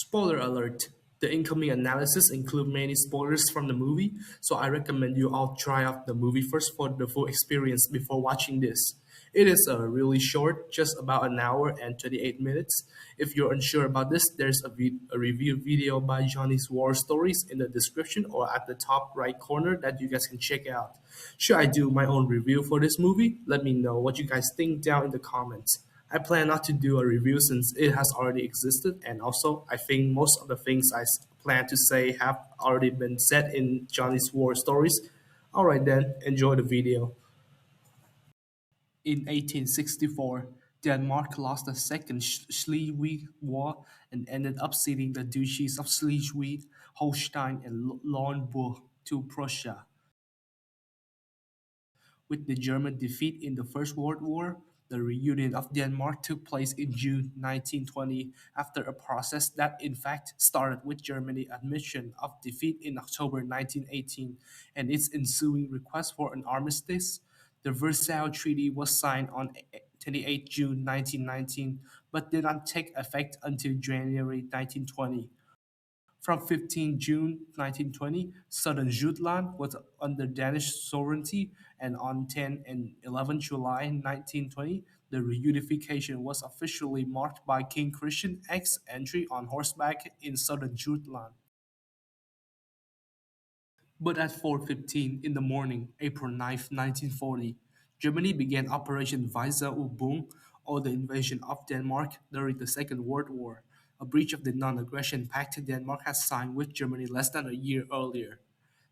Spoiler alert. The incoming analysis include many spoilers from the movie, so I recommend you all try out the movie first for the full experience before watching this. It is really short, just about an hour and 28 minutes. If you're unsure about this, there's a review video by Johnny's War Stories in the description or at the top right corner that you guys can check out. Should I do my own review for this movie? Let me know what you guys think down in the comments. I plan not to do a review since it has already existed, and also I think most of the things plan to say have already been said in Johnny's War Stories. Alright then, enjoy the video. In 1864, Denmark lost the Second Schleswig War and ended up ceding the duchies of Schleswig, Holstein, and Lauenburg to Prussia. With the German defeat in the First World War, the reunion of Denmark took place in June 1920 after a process that in fact started with Germany's admission of defeat in October 1918 and its ensuing request for an armistice. The Versailles Treaty was signed on 28 June 1919 but did not take effect until January 1920. From 15 June 1920, southern Jutland was under Danish sovereignty, and on 10 and 11 July 1920, the reunification was officially marked by King Christian X's entry on horseback in southern Jutland. But at 4:15 in the morning, April 9, 1940, Germany began Operation Weser Übung, or the invasion of Denmark during the Second World War, a breach of the non-aggression pact Denmark had signed with Germany less than a year earlier.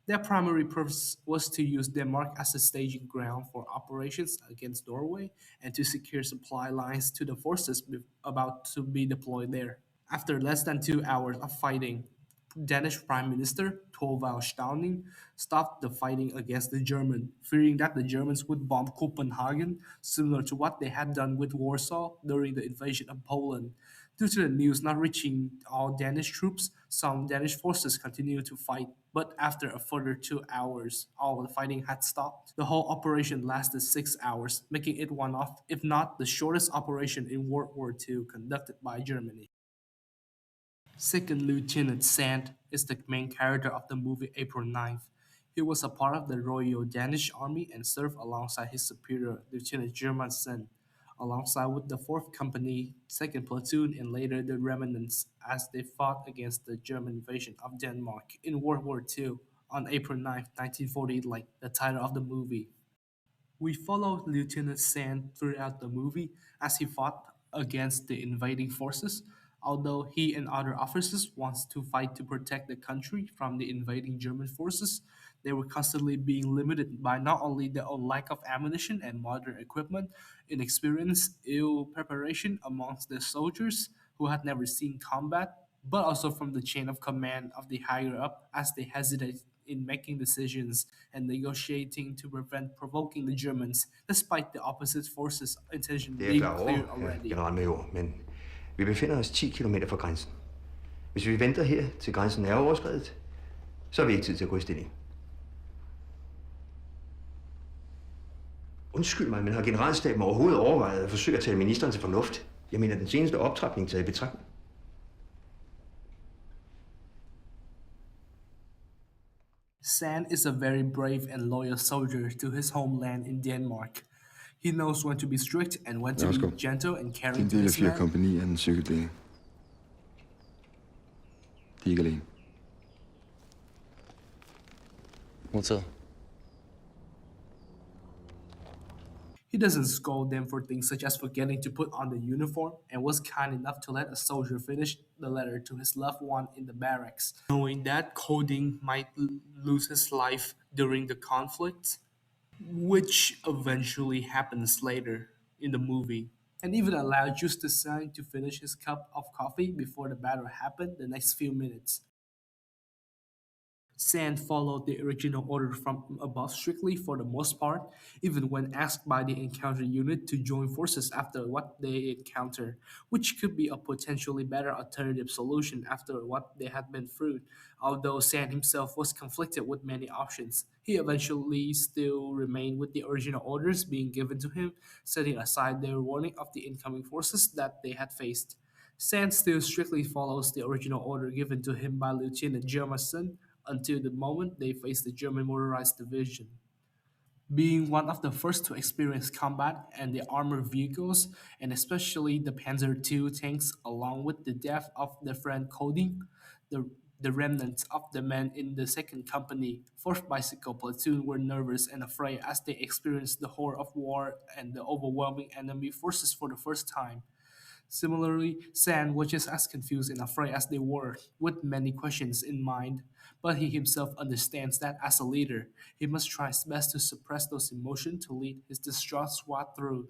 Their primary purpose was to use Denmark as a staging ground for operations against Norway and to secure supply lines to the forces about to be deployed there. After less than 2 hours of fighting, Danish Prime Minister Thorvald Stauning stopped the fighting against the Germans, fearing that the Germans would bomb Copenhagen, similar to what they had done with Warsaw during the invasion of Poland. Due to the news not reaching all Danish troops, some Danish forces continued to fight, but after a further 2 hours, all the fighting had stopped. The whole operation lasted 6 hours, making it one of, if not the shortest operation in World War II conducted by Germany. Second Lieutenant Sand is the main character of the movie April 9th. He was a part of the Royal Danish Army and served alongside his superior, Lieutenant Germansen, alongside with the 4th Company, 2nd Platoon, and later the remnants as they fought against the German invasion of Denmark in World War II on April 9, 1940, like the title of the movie. We followed Lieutenant Sand throughout the movie as he fought against the invading forces. Although he and other officers wanted to fight to protect the country from the invading German forces, they were constantly being limited by not only their own lack of ammunition and modern equipment, inexperience, ill preparation amongst the soldiers who had never seen combat, but also from the chain of command of the higher up as they hesitated in making decisions and negotiating to prevent provoking the Germans, despite the opposite forces' intention Det er jeg being klar over, clear already. generalmajor, men vi befinder os 10 kilometer fra grænsen. Hvis vi venter her, til grænsen er overskredet, så har vi ikke tid til at gå i stilling. Undskyld mig, men har generalstaben overhovedet overvejet at forsøge at tale ministeren til fornuft? Jeg mener, den seneste optrapning taget i betragtning. Sand is a very brave and loyal soldier to his homeland in Denmark. He knows when to be strict and when to be gentle and Det er caring en to del af his 4. men. kompagni af den cykeldeling. De er ikke alene. Modtaget. He doesn't scold them for things such as forgetting to put on the uniform and was kind enough to let a soldier finish the letter to his loved one in the barracks, knowing that Coding might lose his life during the conflict, which eventually happens later in the movie, and even allowed Justin to finish his cup of coffee before the battle happened the next few minutes. Sand followed the original order from above strictly for the most part, even when asked by the encounter unit to join forces after what they encountered, which could be a potentially better alternative solution after what they had been through. Although Sand himself was conflicted with many options, he eventually still remained with the original orders being given to him, setting aside their warning of the incoming forces that they had faced. Sand still strictly follows the original order given to him by Lieutenant Jermason until the moment they face the German motorized division. Being one of the first to experience combat and the armored vehicles, and especially the Panzer II tanks, along with the death of their friend Coding, the, the remnants of the men in the second company, 4th Bicycle Platoon, were nervous and afraid as they experienced the horror of war and the overwhelming enemy forces for the first time. Similarly, Sand was just as confused and afraid as they were, with many questions in mind. But he himself understands that as a leader, he must try his best to suppress those emotions to lead his distraught squad through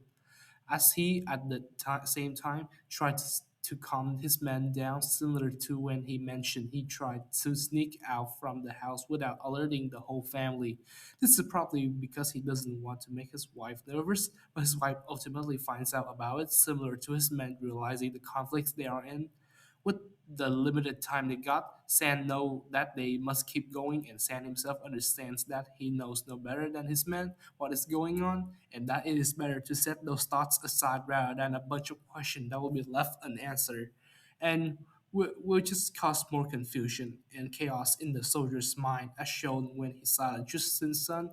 as he at the same time tried to calm his men down, similar to when he mentioned he tried to sneak out from the house without alerting the whole family. This is probably because he doesn't want to make his wife nervous, but his wife ultimately finds out about it, similar to his men realizing the conflicts they are in. With the limited time they got, Sand know that they must keep going, and Sand himself understands that he knows no better than his men what is going on, and that it is better to set those thoughts aside rather than a bunch of questions that will be left unanswered, and will just cause more confusion and chaos in the soldier's mind, as shown when he silenced Justin's son,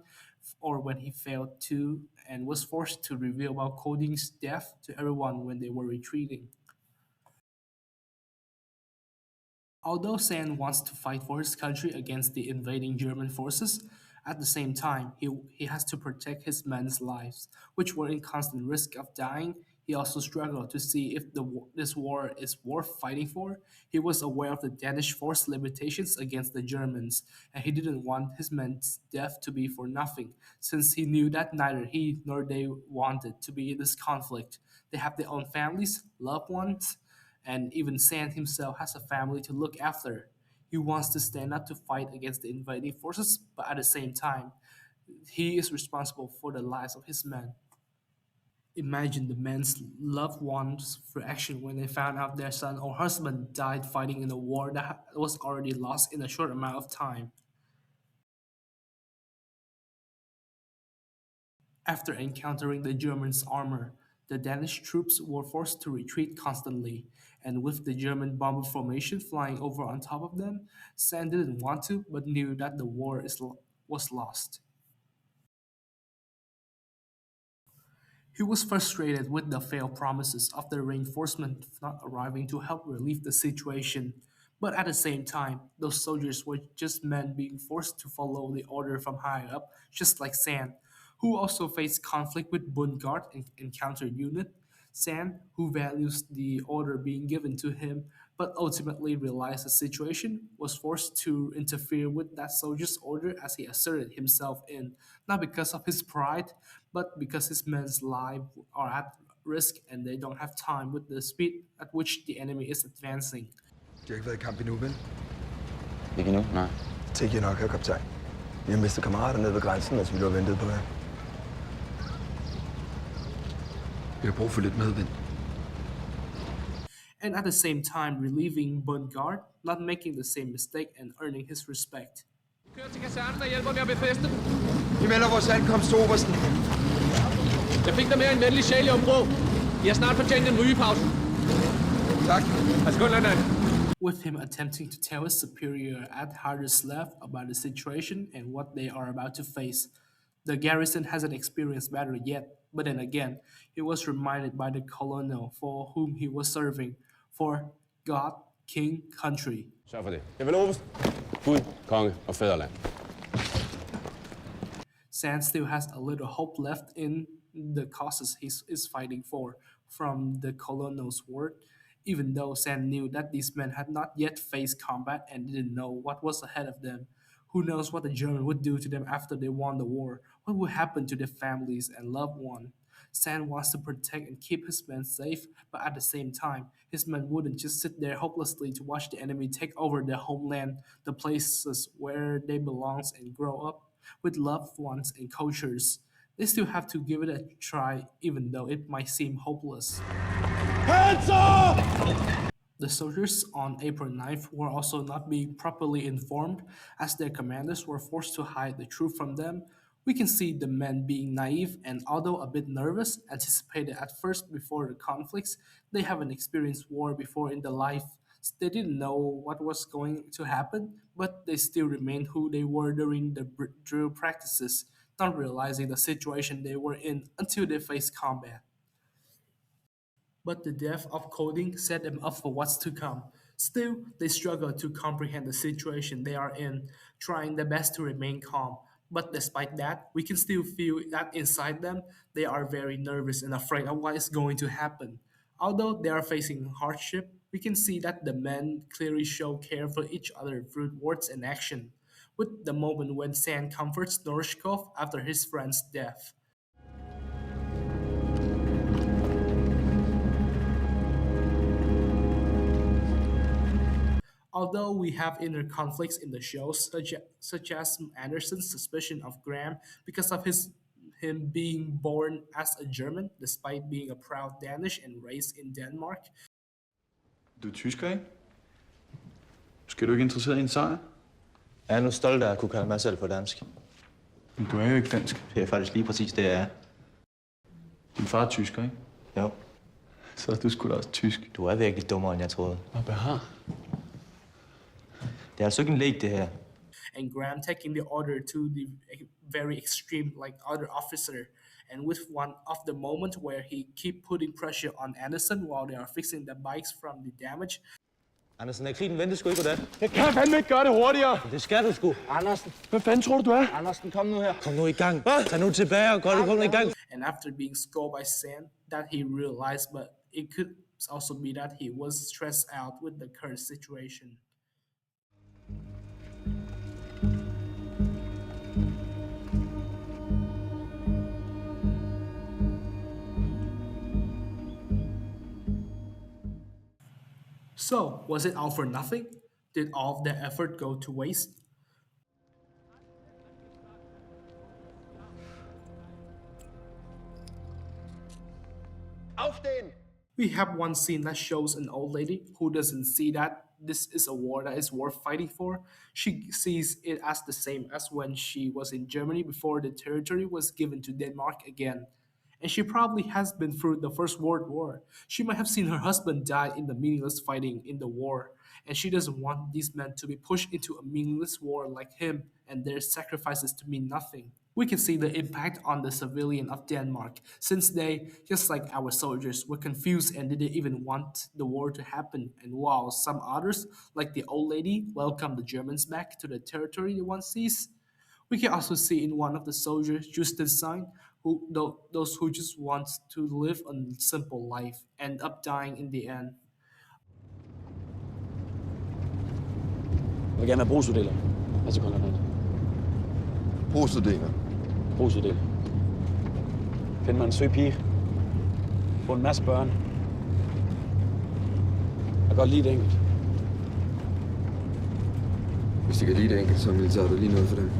or when he failed to and was forced to reveal about Coding's death to everyone when they were retreating. Although Sand wants to fight for his country against the invading German forces, at the same time, he has to protect his men's lives, which were in constant risk of dying. He also struggled to see if this war is worth fighting for. He was aware of the Danish force limitations against the Germans, and he didn't want his men's death to be for nothing, since he knew that neither he nor they wanted to be in this conflict. They have their own families, loved ones, and even Sand himself has a family to look after. He wants to stand up to fight against the invading forces, but at the same time, he is responsible for the lives of his men. Imagine the men's loved ones' reaction when they found out their son or husband died fighting in a war that was already lost in a short amount of time. After encountering the Germans' armor, the Danish troops were forced to retreat constantly, and with the German bomber formation flying over on top of them, Sand didn't want to but knew that the was lost. He was frustrated with the failed promises of the reinforcements not arriving to help relieve the situation. But at the same time, those soldiers were just men being forced to follow the order from high up, just like Sand, who also faced conflict with Bungard and encountered unit. Sand, who values the order being given to him, but ultimately realized the situation, was forced to interfere with that soldier's order as he asserted himself in, not because of his pride, but because his men's lives are at risk and they don't have time with the speed at which the enemy is advancing. De har ikke været i kamp endnu, vel? Ikke endnu? Nej. Tænk jer nok, herr kaptajn. Vi har mistet kammerater nede ved grænsen, mens vi lå og ventede på jer. Vi har brug for lidt medvind. And at the same time relieving Bungard, not making the same mistake and earning his respect. Kør til kasernen og hjælper med at befæste. Vi melder vores ankomst til obersten. Jeg fik dig mere en venlig sjæl i Ombro. I har snart fortjent en rygepause. Tak. Værsgo, løjtnant. With him attempting to tell his superior at Harderslev about the situation and what they are about to face. The garrison hasn't experienced battle yet, but then again, he was reminded by the colonel for whom he was serving, for God, King, Country. Sørg for det. Jeg vil oberst. Gud, konge og fædreland. Sand still has a little hope left in the causes he is fighting for from the colonel's word, even though Sand knew that these men had not yet faced combat and didn't know what was ahead of them. Who knows what the German would do to them after they won the war? What would happen to their families and loved ones? Sand wants to protect and keep his men safe, but at the same time, his men wouldn't just sit there hopelessly to watch the enemy take over their homeland, the places where they belong and grow up with loved ones and cultures. They still have to give it a try, even though it might seem hopeless. Hands up! The soldiers on April 9th were also not being properly informed, as their commanders were forced to hide the truth from them, We can see the men being naive and, although a bit nervous, anticipated at first before the conflicts. They haven't experienced war before in their life. They didn't know what was going to happen, but they still remained who they were during the drill practices, not realizing the situation they were in until they faced combat. But the depth of coding set them up for what's to come. Still, they struggle to comprehend the situation they are in, trying their best to remain calm. But despite that, we can still feel that inside them, they are very nervous and afraid of what is going to happen. Although they are facing hardship, we can see that the men clearly show care for each other through words and action. With the moment when Sand comforts Norshkov after his friend's death. Although we have inner conflicts in the shows, such as Anderson's suspicion of Graham because of him being born as a German, despite being a proud Danish and raised in Denmark. Du er tysker, ikke? Skal du ikke interesseret i en sejr? Jeg er nu stolt af at kunne kalde mig selv for dansk. Men du er jo ikke dansk. Det er faktisk lige præcis det, jeg er. Din far er tysker, ikke? Jo. Så er du sgu da også tysk. Du er virkelig dummere, end jeg troede. Hvad behar? Det er altså ikke en lek, det her. And Graham taking the order to the very extreme, like other officer, and with one of the moment where he keep putting pressure on Anderson while they are fixing the bikes from the damage. Andersen, er krigen vente sgu ikke på det. Jeg kan fandme ikke gøre det hurtigere. Det skal du sgu. Andersen. Hvad fanden tror du er? Andersen, kom nu her. Kom nu i gang. Tag nu tilbage og kom nu i gang. And after being scolded by Sand, that he realized, but it could also be that he was stressed out with the current situation. So, was it all for nothing? Did all of their effort go to waste? Aufstehen! We have one scene that shows an old lady who doesn't see that this is a war that is worth fighting for. She sees it as the same as when she was in Germany before the territory was given to Denmark again. And she probably has been through the First World War. She might have seen her husband die in the meaningless fighting in the war, and she doesn't want these men to be pushed into a meaningless war like him and their sacrifices to mean nothing. We can see the impact on the civilian of Denmark, since they, just like our soldiers, were confused and didn't even want the war to happen, and while some others, like the old lady, welcomed the Germans back to the territory they once seized. We can also see in one of the soldiers, Justin's sign, those who just want to live a simple life end up dying in the end. Jeg vil gerne have brugsuddeler. Altså kommandant. Brugsuddeler. Brugsuddeler. Find mig en søg pige. Få en masse børn. Jeg kan godt lide det enkelt. Hvis de kan lide det enkelt, så er militæret lige noget for dem.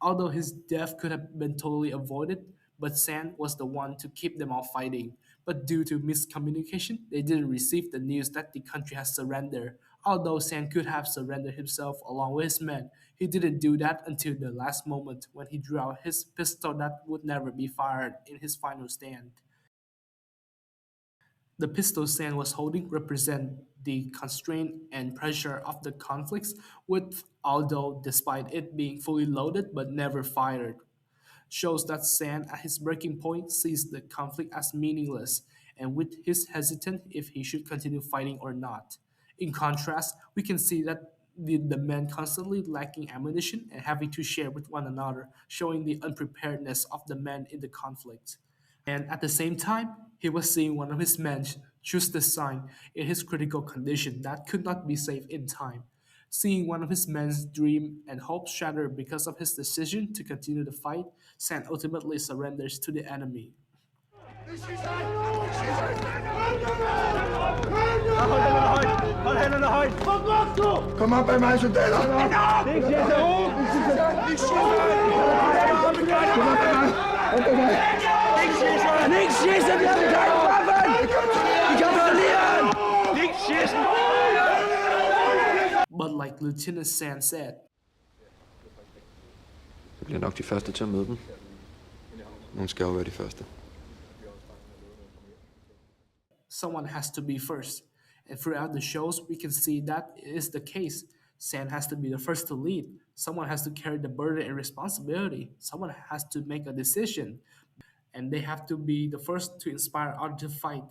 Although his death could have been totally avoided, but Sand was the one to keep them all fighting. But due to miscommunication, they didn't receive the news that the country has surrendered. Although Sand could have surrendered himself along with his men, he didn't do that until the last moment when he drew out his pistol that would never be fired in his final stand. The pistol Sand was holding represent the constraint and pressure of the conflicts, with although despite it being fully loaded but never fired, shows that Sand at his breaking point sees the conflict as meaningless and with his hesitant if he should continue fighting or not. In contrast, we can see that the men constantly lacking ammunition and having to share with one another, showing the unpreparedness of the men in the conflict. And at the same time, he was seeing one of his men choose the sign in his critical condition that could not be saved in time. Seeing one of his men's dream and hopes shattered because of his decision to continue the fight, Sand ultimately surrenders to the enemy. Hold hænderne højt! Kom op bag mig, soldater! Det er ikke Kom op bag mig! Nicht schießen, wir haben keine Waffen! Ich kann verlieren! Nicht schießen! Lieutenant Sand said. Vi bliver nok de første til at møde dem. Nogen skal jo være de første. Someone has to be first. And throughout the shows, we can see that is the case. Sam has to be the first to lead. Someone has to carry the burden and responsibility. Someone has to make a decision. And they have to be the first to inspire others to fight.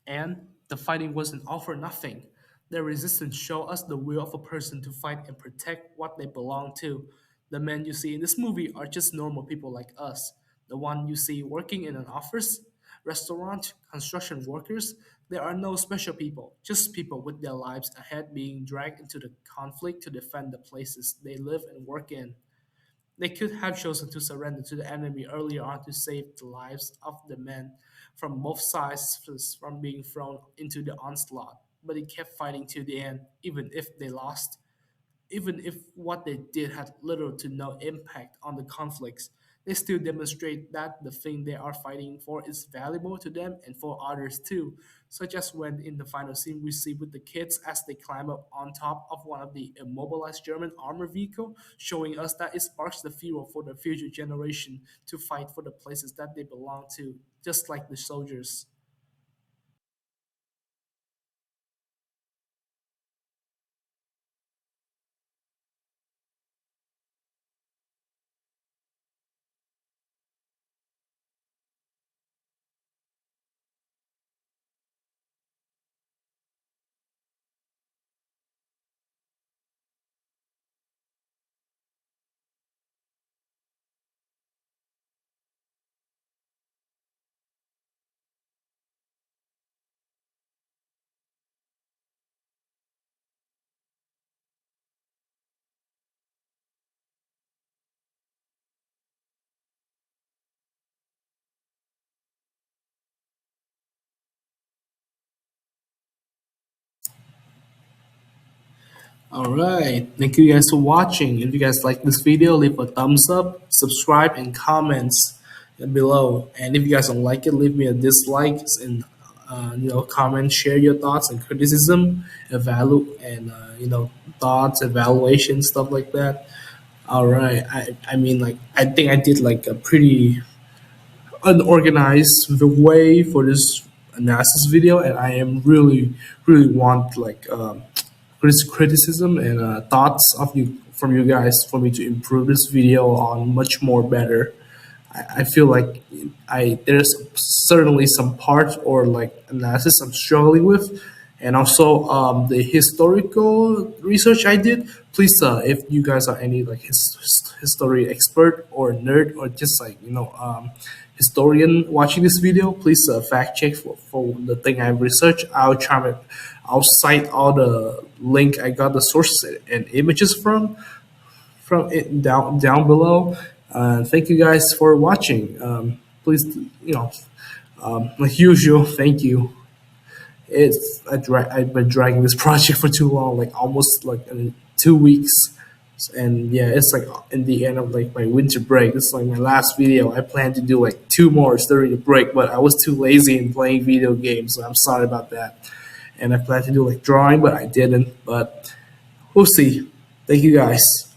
And the fighting wasn't all for nothing. Their resistance showed us the will of a person to fight and protect what they belong to. The men you see in this movie are just normal people like us. The one you see working in an office, restaurant, construction workers, there are no special people, just people with their lives ahead being dragged into the conflict to defend the places they live and work in. They could have chosen to surrender to the enemy earlier on to save the lives of the men from both sides from being thrown into the onslaught, but they kept fighting to the end, even if they lost. Even if what they did had little to no impact on the conflicts, they still demonstrate that the thing they are fighting for is valuable to them and for others too, such as when in the final scene we see with the kids as they climb up on top of one of the immobilized German armored vehicle, showing us that it sparks the fuel for the future generation to fight for the places that they belong to, just like the soldiers. All right. Thank you guys for watching. If you guys like this video, leave a thumbs up, subscribe, and comments below. And if you guys don't like it, leave me a dislike and comment, share your thoughts and criticism, thoughts, evaluation, stuff like that. All right. I think I did like a pretty unorganized way for this analysis video, and I am really want like criticism and thoughts of you from you guys for me to improve this video on much more better. I feel like I there's certainly some parts or like analysis I'm struggling with, and also the historical research I did. Please, if you guys are any like history expert or nerd or just like historian watching this video, please fact check for the thing I've researched. I'll cite all the link I got the sources and images from it down below. Thank you guys for watching. Please, like usual, thank you. I've been dragging this project for too long, like almost like 2 weeks, and yeah, it's like in the end of like my winter break. This is like my last video. I plan to do like 2 more during the break, but I was too lazy in playing video games, so I'm sorry about that. And I plan to do like drawing, but I didn't. But we'll see. Thank you guys.